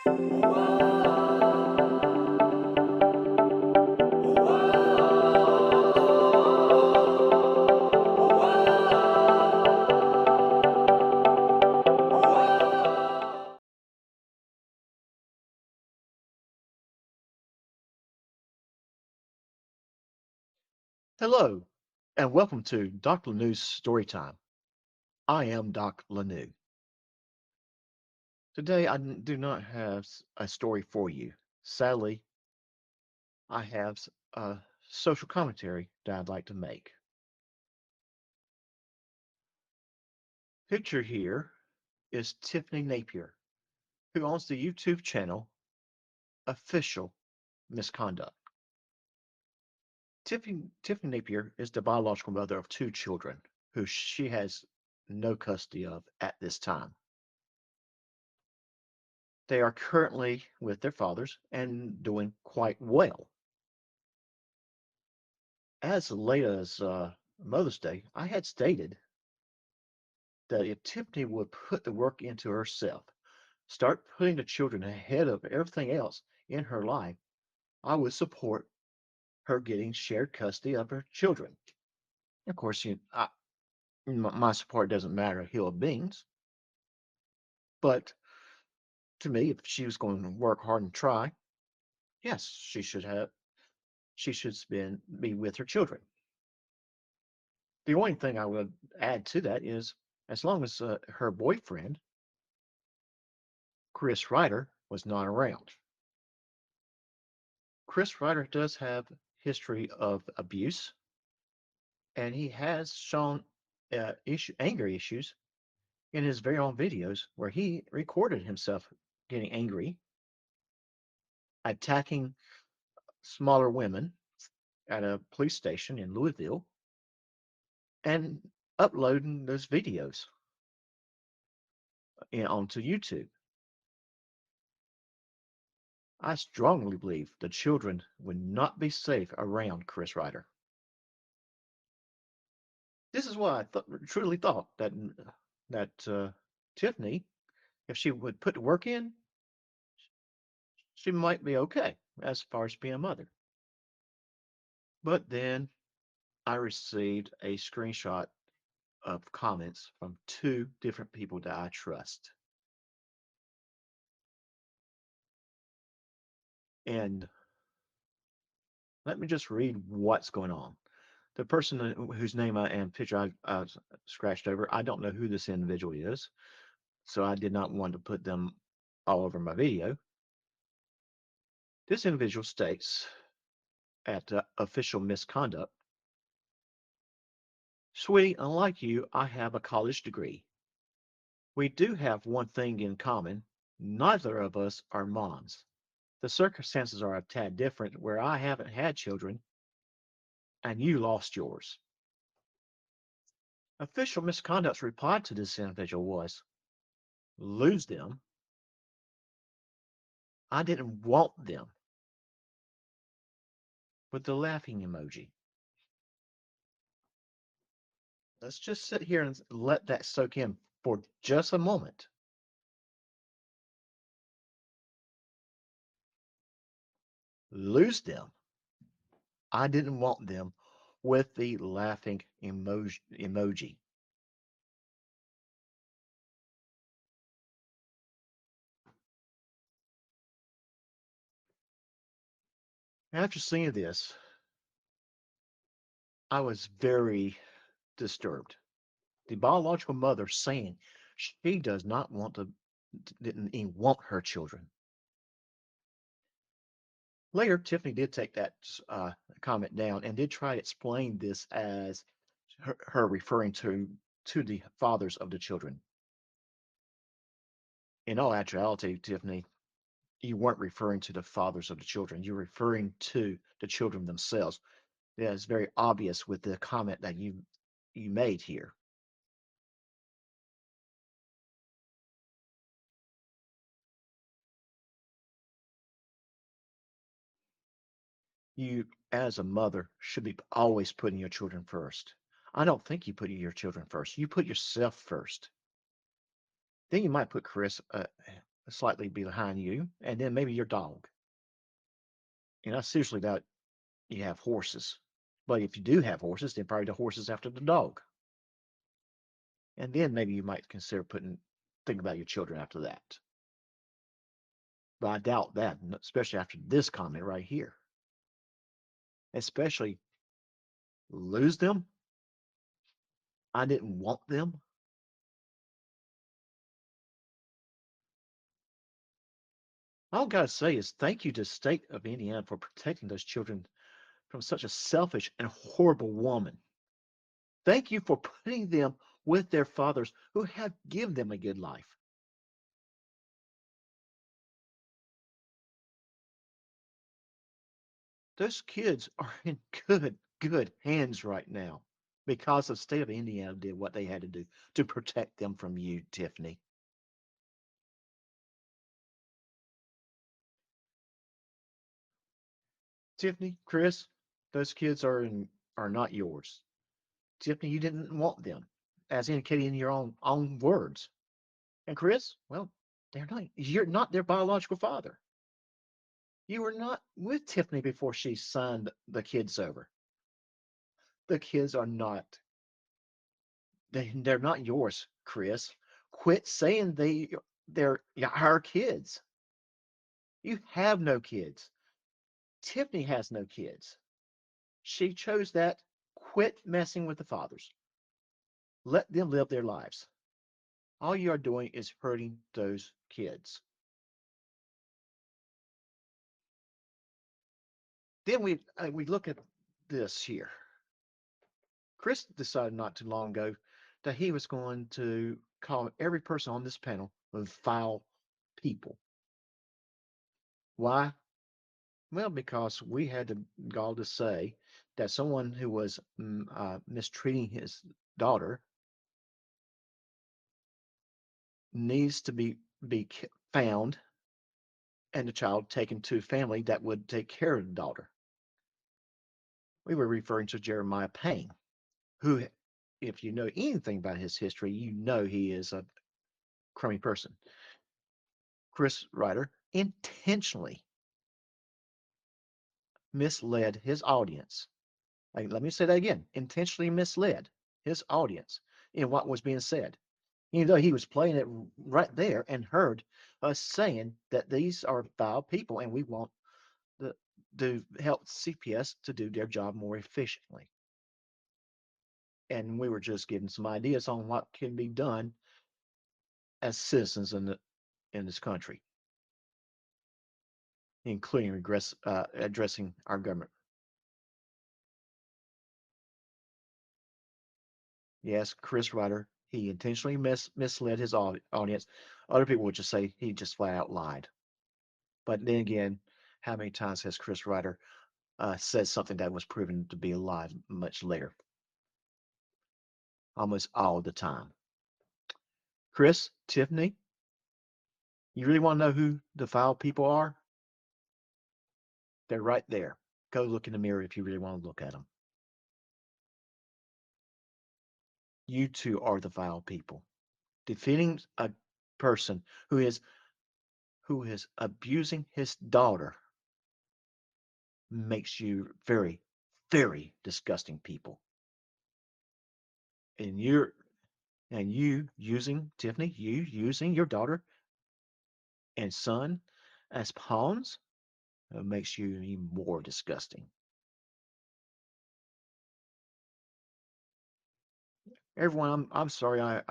Hello, and welcome to Dr. Lanew's Storytime. I am Doc Lanew. Today, do not have a story for you. Sadly, I have a social commentary that I'd like to make. Picture here is Tiffany Napier, who owns the YouTube channel Official Misconduct. Tiffany Napier is the biological mother of two children who she has no custody of at this time. They are currently with their fathers and doing quite well. As late as Mother's Day, I had stated that if Tiffany would put the work into herself, start putting the children ahead of everything else in her life, I would support her getting shared custody of her children. Of course, my support doesn't matter a hill of beans, but to me, if she was going to work hard and try, yes, she should be with her children. The only thing I would add to that is as long as her boyfriend, Chris Ryder, was not around. Chris Ryder does have history of abuse, and he has shown anger issues in his very own videos where he recorded himself getting angry, attacking smaller women at a police station in Louisville, and uploading those videos onto YouTube. I strongly believe the children would not be safe around Chris Ryder. This is why truly thought that Tiffany, if she would put the work in, she might be okay as far as being a mother. But then I received a screenshot of comments from two different people that I trust. And let me just read what's going on. The person whose name and picture I scratched over, I don't know who this individual is, so I did not want to put them all over my video. This individual states at official misconduct, Sweetie, unlike you, I have a college degree. We do have one thing in common. Neither of us are moms. The circumstances are a tad different where I haven't had children and you lost yours. Official misconduct's reply to this individual was, lose them? I didn't want them. With the laughing emoji. Let's just sit here and let that soak in for just a moment. Lose them? I didn't want them with the laughing emoji. After seeing this, I was very disturbed. The biological mother saying she does not want to, didn't even want her children. Later, Tiffany did take that comment down and did try to explain this as her referring to the fathers of the children. In all actuality, Tiffany, you weren't referring to the fathers of the children. You're referring to the children themselves. Yeah, it's very obvious with the comment that you made here. You, as a mother, should be always putting your children first. I don't think you put your children first. You put yourself first. Then you might put Chris slightly behind you, and then maybe your dog. And that's usually that you have horses. But if you do have horses, then probably the horses after the dog. And then maybe you might consider think about your children after that. But I doubt that, especially after this comment right here. Especially lose them. I didn't want them. All I gotta say is thank you to the state of Indiana for protecting those children from such a selfish and horrible woman. Thank you for putting them with their fathers who have given them a good life. Those kids are in good hands right now because the state of Indiana did what they had to do to protect them from you, Tiffany. Tiffany, Chris, those kids are not yours. Tiffany, you didn't want them, as indicated in your own words. And Chris, well, you're not their biological father. You were not with Tiffany before she signed the kids over. The kids are not they're not yours, Chris. Quit saying they're our kids. You have no kids. Tiffany has no kids. She chose that. Quit messing with the fathers. Let them live their lives. All you are doing is hurting those kids. Then we look at this here. Chris decided not too long ago that he was going to call every person on this panel foul people. Why? Well, because we had the gall to say that someone who was mistreating his daughter needs to be found and the child taken to a family that would take care of the daughter. We were referring to Jeremiah Payne, who, if you know anything about his history, you know he is a crummy person. Chris Ryder intentionally misled his audience. Like, let me say that again, intentionally misled his audience in what was being said. Even though he was playing it right there and heard us saying that these are foul people and we want the, to help CPS to do their job more efficiently. And we were just giving some ideas on what can be done as citizens in this country, including addressing our government. Yes, Chris Ryder, he intentionally misled his audience. Other people would just say he just flat out lied. But then again, how many times has Chris Ryder said something that was proven to be a lie much later? Almost all the time. Chris, Tiffany, you really want to know who the foul people are? They're right there. Go look in the mirror if you really want to look at them. You two are the foul people. Defending a person who is abusing his daughter makes you very, very disgusting people. And you using Tiffany, you using your daughter and son as pawns makes you even more disgusting. Everyone, I'm sorry I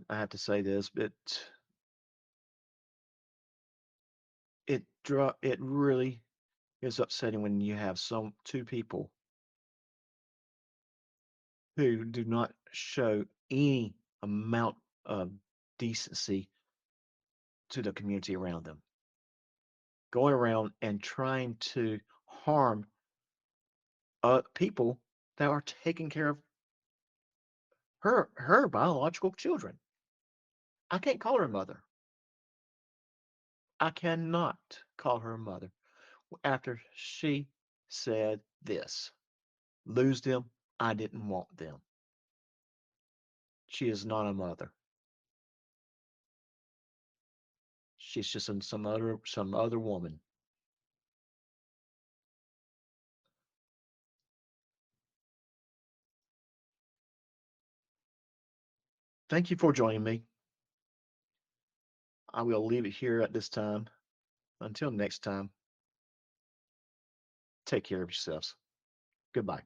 have to say this, but it really is upsetting when you have some two people who do not show any amount of decency to the community around them, going around and trying to harm people that are taking care of her biological children. I can't call her a mother. I cannot call her a mother after she said this. Lose them. I didn't want them. She is not a mother. She's just in some other woman. Thank you for joining me. I will leave it here at this time. Until next time, take care of yourselves. Goodbye.